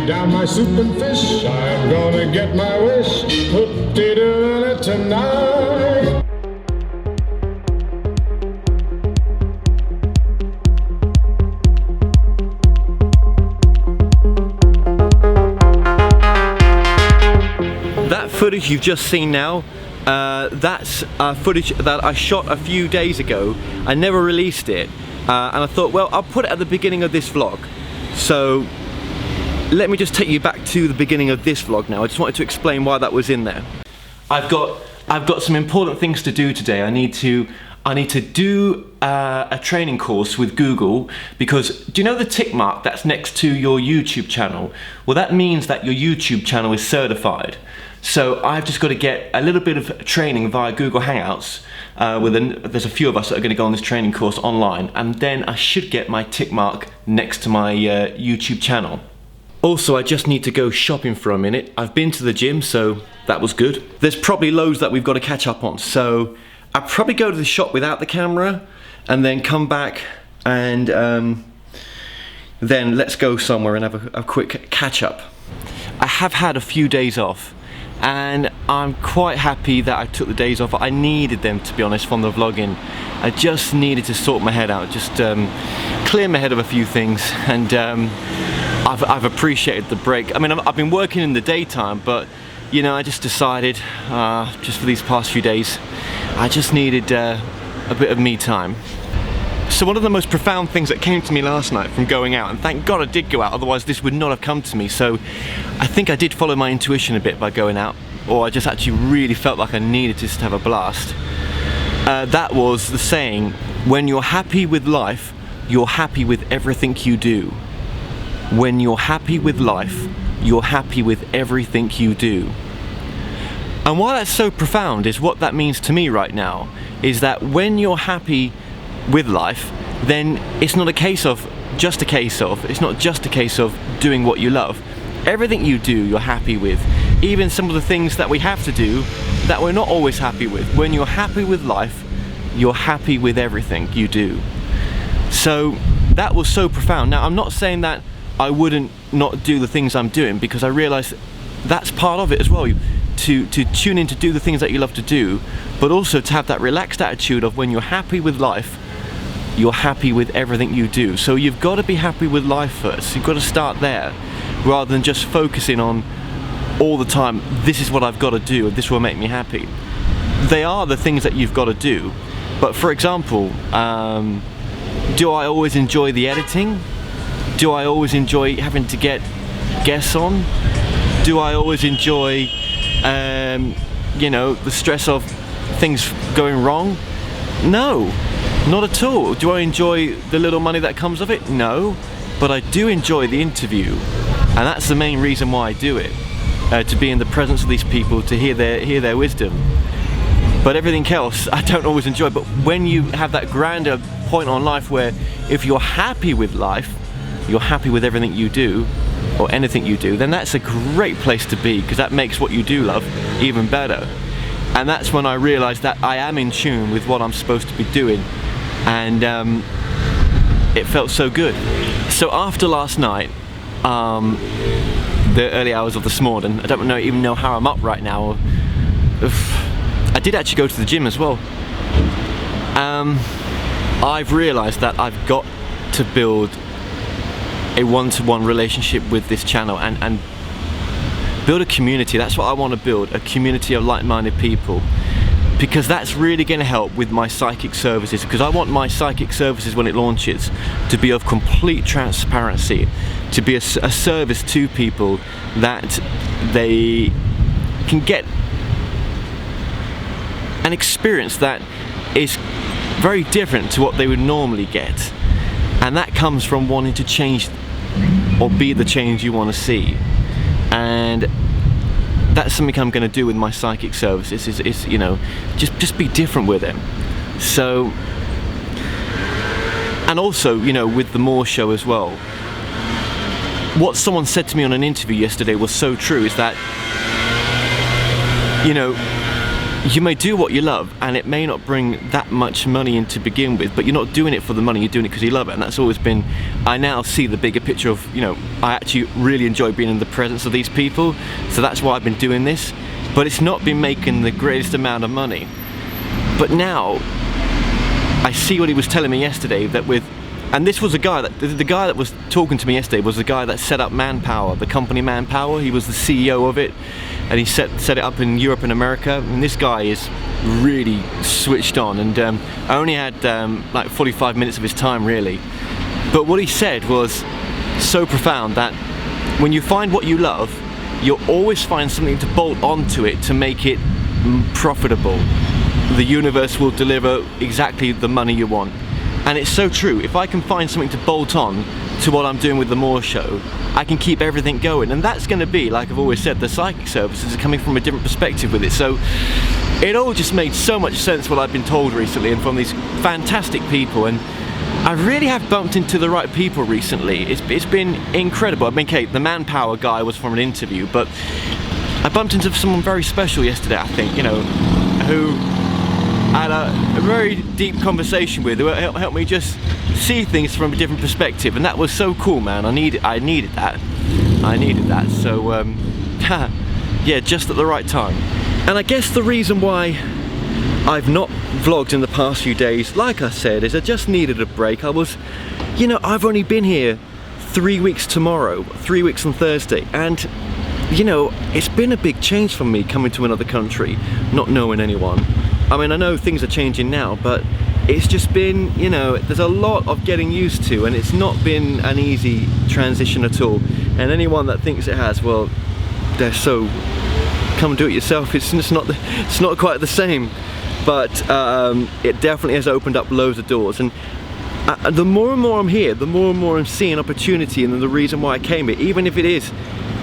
me down my soup and fish. I'm gonna get my wish. Hoop-dee-doo tonight. That footage you've just seen now, that's footage that I shot a few days ago. I never released it, and I thought, well, I'll put it at the beginning of this vlog. So let me just take you back to the beginning of this vlog now. I just wanted to explain why that was in there. I've got some important things to do today. I need to do a training course with Google, because do you know the tick mark that's next to your YouTube channel? Well, that means that your YouTube channel is certified. So I've just got to get a little bit of training via Google Hangouts. There's a few of us that are going to go on this training course online, and then I should get my tick mark next to my YouTube channel. Also, I just need to go shopping for a minute. I've been to the gym, so that was good. There's probably loads that we've got to catch up on, so I'll probably go to the shop without the camera and then come back, and then let's go somewhere and have a quick catch up. I have had a few days off, and I'm quite happy that I took the days off. I needed them, to be honest, from the vlogging. I just needed to sort my head out, just clear my head of a few things, and I've appreciated the break. I mean, I've been working in the daytime, but you know, I just decided, just for these past few days, I just needed a bit of me time. So one of the most profound things that came to me last night from going out, and thank God I did go out, otherwise this would not have come to me, so I think I did follow my intuition a bit by going out, or I just actually really felt like I needed to just have a blast. That was the saying, when you're happy with life, you're happy with everything you do. When you're happy with life, you're happy with everything you do. And why that's so profound is what that means to me right now, is that when you're happy with life, then it's not just a case of doing what you love. Everything you do, you're happy with. Even some of the things that we have to do that we're not always happy with. When you're happy with life, you're happy with everything you do. So that was so profound. Now, I'm not saying that I wouldn't not do the things I'm doing, because I realise that's part of it as well. To tune in to do the things that you love to do, but also to have that relaxed attitude of when you're happy with life, you're happy with everything you do. So you've got to be happy with life first. You've got to start there, rather than just focusing on all the time, this is what I've got to do, and this will make me happy. They are the things that you've got to do. But for example, do I always enjoy the editing? Do I always enjoy having to get guests on? Do I always enjoy you know, the stress of things going wrong? No, not at all. Do I enjoy the little money that comes of it? No, but I do enjoy the interview, and that's the main reason why I do it, to be in the presence of these people, to hear their wisdom. But everything else I don't always enjoy. But when you have that grander point on life, where if you're happy with life, you're happy with everything you do, or anything you do, then that's a great place to be, because that makes what you do love even better. And that's when I realised that I am in tune with what I'm supposed to be doing, and it felt so good. So after last night, the early hours of this morning, I don't even know how I'm up right now. I did actually go to the gym as well. I've realised that I've got to build a one-to-one relationship with this channel, and build a community. That's what I want to build, a community of like-minded people, because that's really going to help with my psychic services, because I want my psychic services, when it launches, to be of complete transparency, to be a service to people, that they can get an experience that is very different to what they would normally get, and that comes from wanting to change or be the change you want to see. And that's something I'm going to do with my psychic services, is you know, just be different with them. So, and also, you know, with the More show as well, what someone said to me on an interview yesterday was so true, is that, you know, you may do what you love and it may not bring that much money in to begin with, but you're not doing it for the money, you're doing it because you love it. And that's always been, I now see the bigger picture of, you know, I actually really enjoy being in the presence of these people, so that's why I've been doing this. But it's not been making the greatest amount of money. But now I see what he was telling me yesterday, that with, and this was a guy that, the guy that was talking to me yesterday was the guy that set up Manpower, the company Manpower. He was the CEO of it, and he set it up in Europe and America. And this guy is really switched on, and I only had like 45 minutes of his time really. But what he said was so profound, that when you find what you love, you'll always find something to bolt onto it to make it profitable. The universe will deliver exactly the money you want. And it's so true. If I can find something to bolt on to what I'm doing with the More Show, I can keep everything going. And that's going to be, like I've always said, the psychic services are coming from a different perspective with it. So it all just made so much sense what I've been told recently and from these fantastic people. And I really have bumped into the right people recently. It's been incredible. I mean, okay, the Manpower guy was from an interview, but I bumped into someone very special yesterday, I think, you know, who I had a very deep conversation with, who helped me just see things from a different perspective, and that was so cool, man. I needed that. So yeah, just at the right time. And I guess the reason why I've not vlogged in the past few days, like I said, is I just needed a break. I was, you know, I've only been here 3 weeks tomorrow, 3 weeks on Thursday, and you know, it's been a big change for me coming to another country, not knowing anyone. I mean, I know things are changing now, but it's just been, you know, there's a lot of getting used to, and it's not been an easy transition at all. And anyone that thinks it has, well, they're so, come do it yourself. It's not quite the same, but it definitely has opened up loads of doors. And the more and more I'm here, the more and more I'm seeing opportunity, and the reason why I came here, even if it is,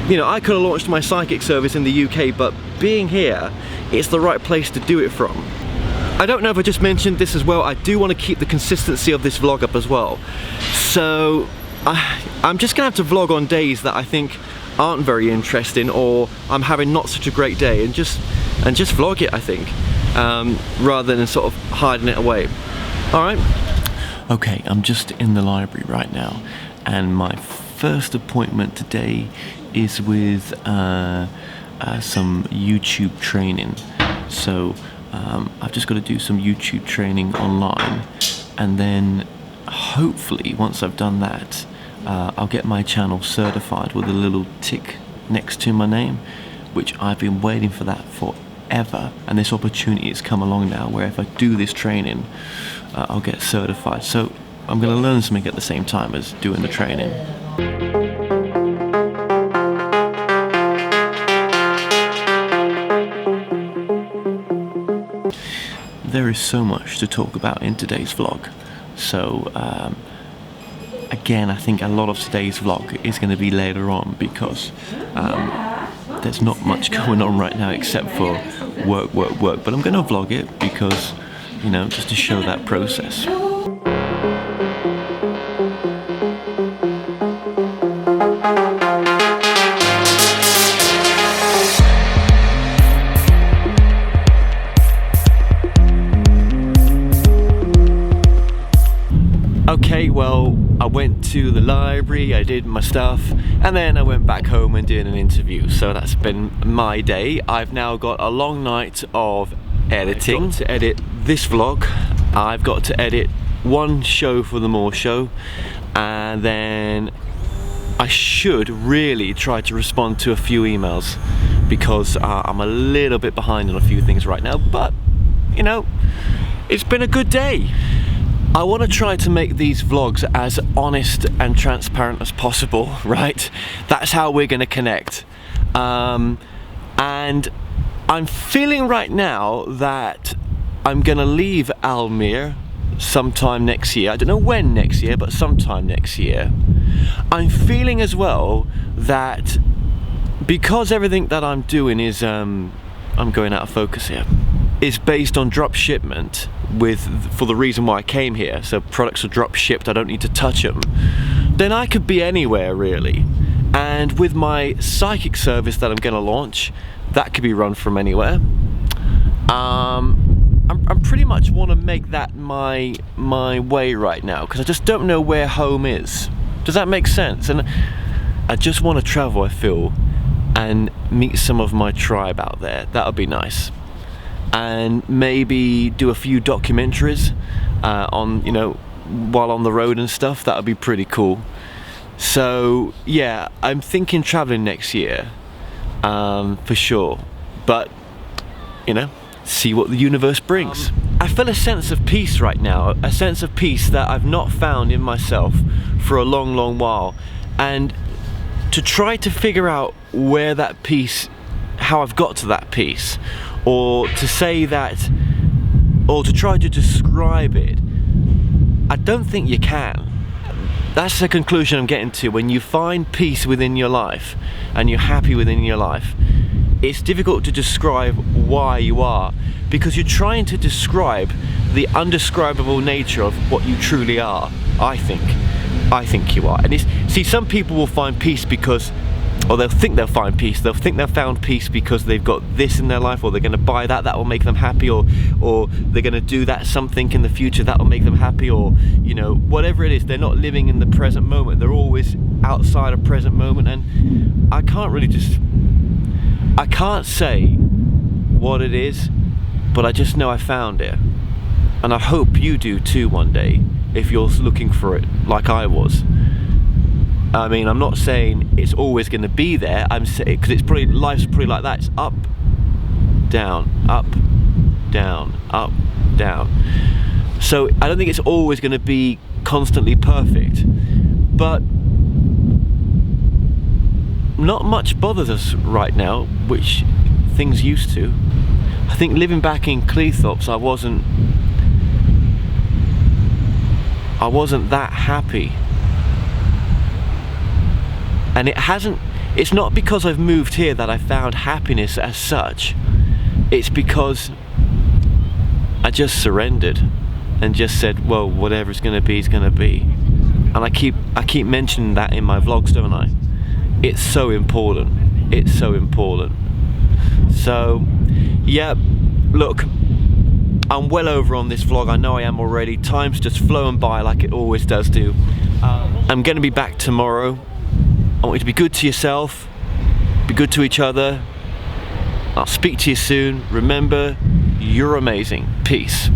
you know, I could have launched my psychic service in the UK, but being here, it's the right place to do it from. I don't know if I just mentioned this as well, I do want to keep the consistency of this vlog up as well. So I'm just gonna have to vlog on days that I think aren't very interesting, or I'm having not such a great day, and just vlog it, I think, rather than sort of hiding it away. All right. Okay, I'm just in the library right now, and my first appointment today is with some YouTube training. So I've just got to do some YouTube training online, and then hopefully once I've done that, I'll get my channel certified with a little tick next to my name, which I've been waiting for that forever, and this opportunity has come along now where if I do this training, I'll get certified. So I'm going to learn something at the same time as doing the training. There is so much to talk about in today's vlog, so again, I think a lot of today's vlog is going to be later on, because there's not much going on right now except for work, but I'm going to vlog it because, you know, just to show that process. Okay, well, I went to the library, I did my stuff, and then I went back home and did an interview. So that's been my day. I've now got a long night of editing. I've got to edit this vlog, I've got to edit one show for the More Show, and then I should really try to respond to a few emails, because I'm a little bit behind on a few things right now, but, you know, it's been a good day. I want to try to make these vlogs as honest and transparent as possible, right? That's how we're going to connect. And I'm feeling right now that I'm going to leave Almere sometime next year. I don't know when next year, but sometime next year. I'm feeling as well that because everything that I'm doing is, I'm going out of focus here, is based on drop shipment, for the reason why I came here, so products are drop shipped, I don't need to touch them, then I could be anywhere really. And with my psychic service that I'm going to launch, that could be run from anywhere. I'm pretty much want to make that my way right now, because I just don't know where home is. Does that make sense? And I just want to travel, I feel, and meet some of my tribe out there. That would be nice. And maybe do a few documentaries on, you know, while on the road and stuff. That would be pretty cool. So yeah, I'm thinking traveling next year, for sure. But, you know, see what the universe brings. I feel a sense of peace right now, a sense of peace that I've not found in myself for a long, long while. And to try to figure out where that peace, how I've got to that peace, or to say that, or to try to describe it, I don't think you can. That's the conclusion I'm getting to. When you find peace within your life and you're happy within your life, it's difficult to describe why you are, because you're trying to describe the undescribable nature of what you truly are. I think you are. And see, some people will find peace because, or they'll think they'll find peace. They'll think they've found peace because they've got this in their life, or they're going to buy that will make them happy, or they're going to do that something in the future that will make them happy, or, you know, whatever it is. They're not living in the present moment. They're always outside of present moment, and I can't say what it is, but I just know I found it. And I hope you do too one day, if you're looking for it like I was. I mean, I'm not saying it's always going to be there. I'm saying, because it's probably, life's probably like that. It's up, down, up, down, up, down. So I don't think it's always going to be constantly perfect, but not much bothers us right now, which things used to. I think living back in Cleethorpes, I wasn't that happy. And it's not because I've moved here that I found happiness as such. It's because I just surrendered and just said, well, whatever's gonna be is gonna be. And I keep mentioning that in my vlogs, don't I? It's so important. It's so important. So, yeah, look, I'm well over on this vlog. I know I am already. Time's just flown by like it always does do. I'm gonna be back tomorrow. I want you to be good to yourself, be good to each other. I'll speak to you soon. Remember, you're amazing. Peace.